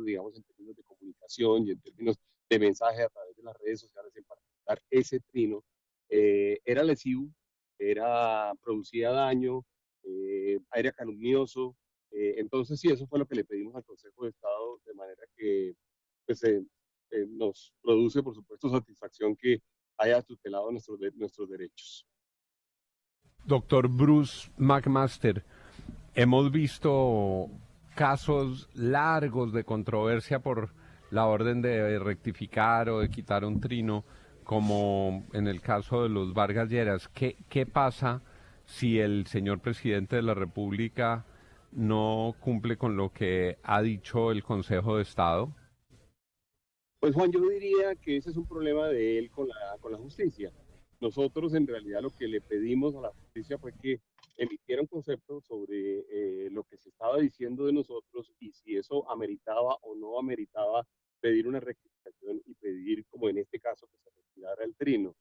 digamos, en términos de comunicación y en términos de mensaje a través de las redes sociales, en particular ese trino, era lesivo, producía daño, era calumnioso. Entonces, sí, eso fue lo que le pedimos al Consejo de Estado, de manera que pues, nos produce, por supuesto, satisfacción que haya tutelado nuestros derechos. Doctor Bruce McMaster, hemos visto casos largos de controversia por la orden de rectificar o de quitar un trino, como en el caso de los Vargas Lleras. ¿Qué pasa si el señor presidente de la República no cumple con lo que ha dicho el Consejo de Estado? Pues Juan, yo diría que ese es un problema de él con la justicia. Nosotros en realidad lo que le pedimos a la justicia fue que emitiera un concepto sobre lo que se estaba diciendo de nosotros y si eso ameritaba o no ameritaba pedir una rectificación y pedir, como en este caso, que se retirara el trino.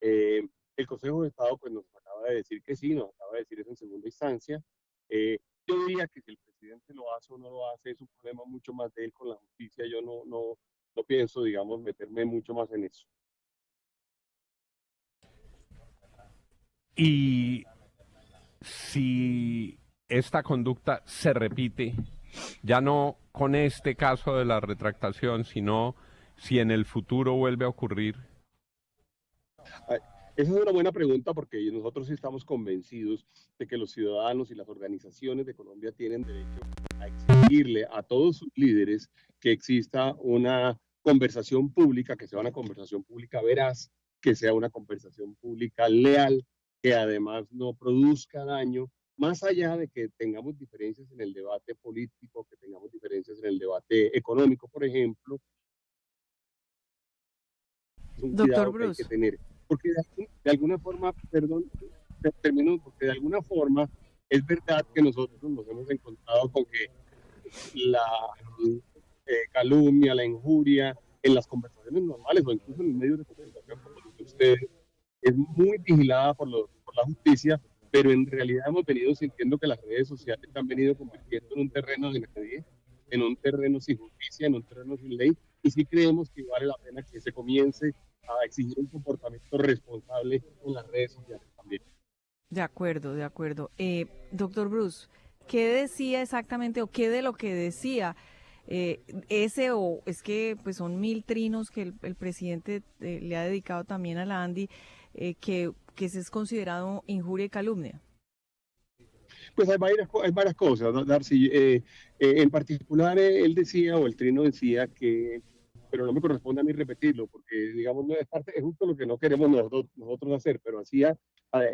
Eh, el Consejo de Estado pues, nos acaba de decir que sí, nos acaba de decir eso en segunda instancia. Yo diría que si el presidente lo hace o no lo hace es un problema mucho más de él con la justicia. Yo no pienso, digamos, meterme mucho más en eso. Y si esta conducta se repite, ya no con este caso de la retractación, sino si en el futuro vuelve a ocurrir. Esa es una buena pregunta porque nosotros sí estamos convencidos de que los ciudadanos y las organizaciones de Colombia tienen derecho a exigirle a todos sus líderes que exista una conversación pública, que sea una conversación pública veraz, que sea una conversación pública leal, que además no produzca daño, más allá de que tengamos diferencias en el debate político, que tengamos diferencias en el debate económico, por ejemplo. Es un Doctor cuidado que hay que Bruce. tener. Porque de alguna forma, perdón, termino, porque de alguna forma es verdad que nosotros nos hemos encontrado con que la calumnia, la injuria, en las conversaciones normales o incluso en los medios de comunicación como los de ustedes, es muy vigilada por la justicia, pero en realidad hemos venido sintiendo que las redes sociales se han venido convirtiendo en un terreno de nadie, en un terreno sin justicia, en un terreno sin ley, y sí creemos que vale la pena que se comience a exigir un comportamiento responsable en las redes sociales también. De acuerdo, de acuerdo. Doctor Bruce, ¿qué decía exactamente o qué de lo que decía ese o es que pues son 1000 trinos que el presidente le ha dedicado también a la Andy, que ese es considerado injuria y calumnia? Pues hay varias cosas, ¿no, Darcy? En particular, él decía, o el trino decía que, pero no me corresponde a mí repetirlo, porque, digamos, no es parte, es justo lo que no queremos nosotros hacer, pero hacía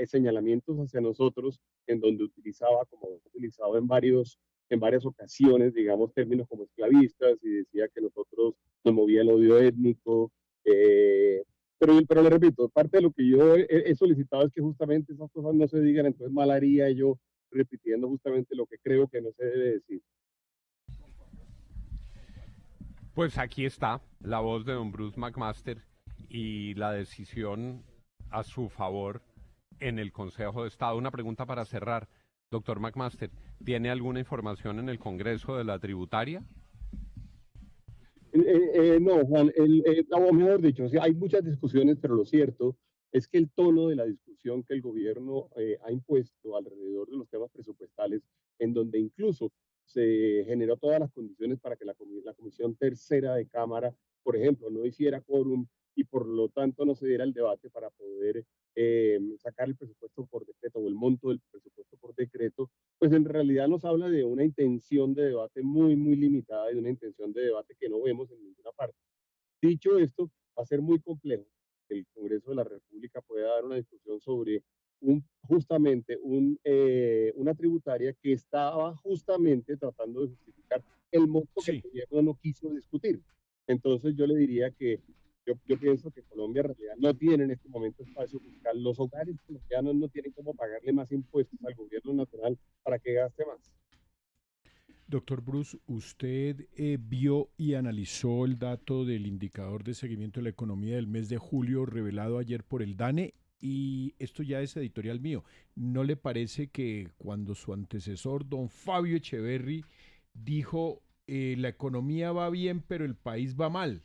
señalamientos hacia nosotros en donde utilizaba, como he utilizado en varias ocasiones, digamos, términos como esclavistas, y decía que nosotros nos movía el odio étnico. eh, pero le repito, parte de lo que yo he solicitado es que justamente esas cosas no se digan, entonces mal haría yo repitiendo justamente lo que creo que no se debe decir. Pues aquí está la voz de don Bruce McMaster y la decisión a su favor en el Consejo de Estado. Una pregunta para cerrar. Doctor McMaster, ¿tiene alguna información en el Congreso de la tributaria? No, Juan, o mejor dicho, o sea, hay muchas discusiones, pero lo cierto es que el tono de la discusión que el gobierno ha impuesto alrededor de los temas presupuestales, en donde incluso se generó todas las condiciones para que la Comisión Tercera de Cámara, por ejemplo, no hiciera quórum y por lo tanto no se diera el debate para poder sacar el presupuesto por decreto o el monto del presupuesto por decreto, pues en realidad nos habla de una intención de debate muy limitada y de una intención de debate que no vemos en ninguna parte. Dicho esto, va a ser muy complejo que el Congreso de la República pueda dar una discusión sobre justamente una tributaria que estaba justamente tratando de justificar el monto que el Sí. gobierno no quiso discutir. Entonces yo le diría que yo pienso que Colombia en realidad no tiene en este momento espacio fiscal. Los hogares colombianos no tienen cómo pagarle más impuestos al gobierno nacional para que gaste más. Doctor Bruce, usted vio y analizó el dato del indicador de seguimiento de la economía del mes de julio revelado ayer por el DANE y esto ya es editorial mío. ¿No le parece que cuando su antecesor, don Fabio Echeverry, dijo la economía va bien, pero el país va mal.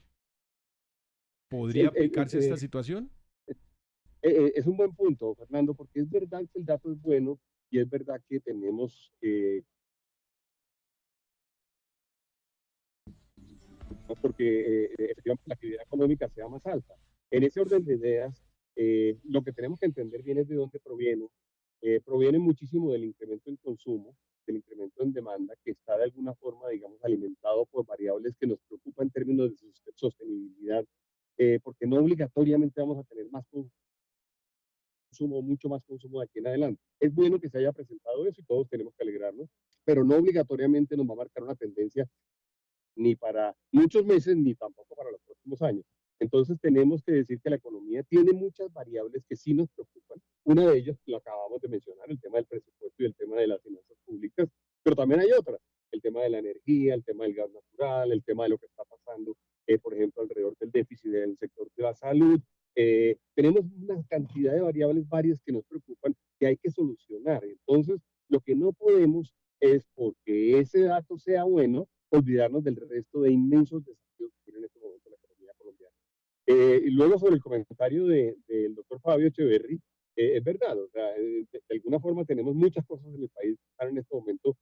¿Podría aplicarse esta situación? Es un buen punto, Fernando, porque es verdad que el dato es bueno y es verdad que tenemos porque efectivamente la actividad económica sea más alta. En ese orden de ideas, lo que tenemos que entender bien es de dónde proviene. Proviene muchísimo del incremento en consumo, del incremento en demanda, que está de alguna forma, digamos, alimentado por variables que nos preocupan en términos de sostenibilidad, porque no obligatoriamente vamos a tener más consumo, mucho más consumo de aquí en adelante. Es bueno que se haya presentado eso y todos tenemos que alegrarnos, pero no obligatoriamente nos va a marcar una tendencia ni para muchos meses, ni tampoco para los próximos años. Entonces tenemos que decir que la economía tiene muchas variables que sí nos preocupan. Una de ellas, lo acabamos de mencionar, el tema del presupuesto y el tema de las finanzas públicas, pero también hay otras, el tema de la energía, el tema del gas natural, el tema de lo que está pasando, por ejemplo, alrededor del déficit del sector de la salud. Tenemos una cantidad de variables varias que nos preocupan que hay que solucionar. Entonces, lo que no podemos es, porque ese dato sea bueno, olvidarnos del resto de inmensos desafíos que tiene en este momento la economía colombiana. Y luego sobre el comentario del doctor Fabio Echeverry, es verdad, o sea, de alguna forma tenemos muchas cosas en el país que están en este momento,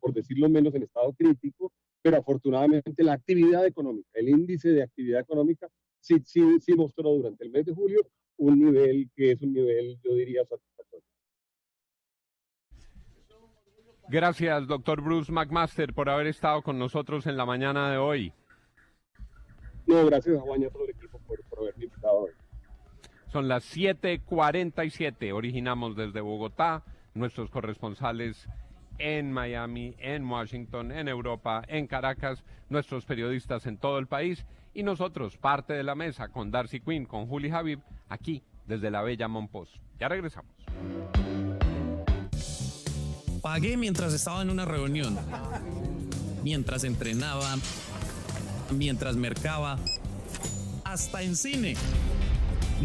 por decirlo menos, en estado crítico, pero afortunadamente la actividad económica, el índice de actividad económica, sí mostró durante el mes de julio un nivel que es un nivel, yo diría, satisfactorio. Gracias, doctor Bruce McMaster, por haber estado con nosotros en la mañana de hoy. No, gracias a Juan y a todo el equipo por haberme invitado hoy. Son las 7:47. Originamos desde Bogotá, nuestros corresponsales en Miami, en Washington, en Europa, en Caracas, nuestros periodistas en todo el país y nosotros, parte de la mesa, con Darcy Quinn, con Juli Habib, aquí desde la bella Monpós. Ya regresamos. Pagué mientras estaba en una reunión, mientras entrenaba, mientras mercaba, hasta en cine.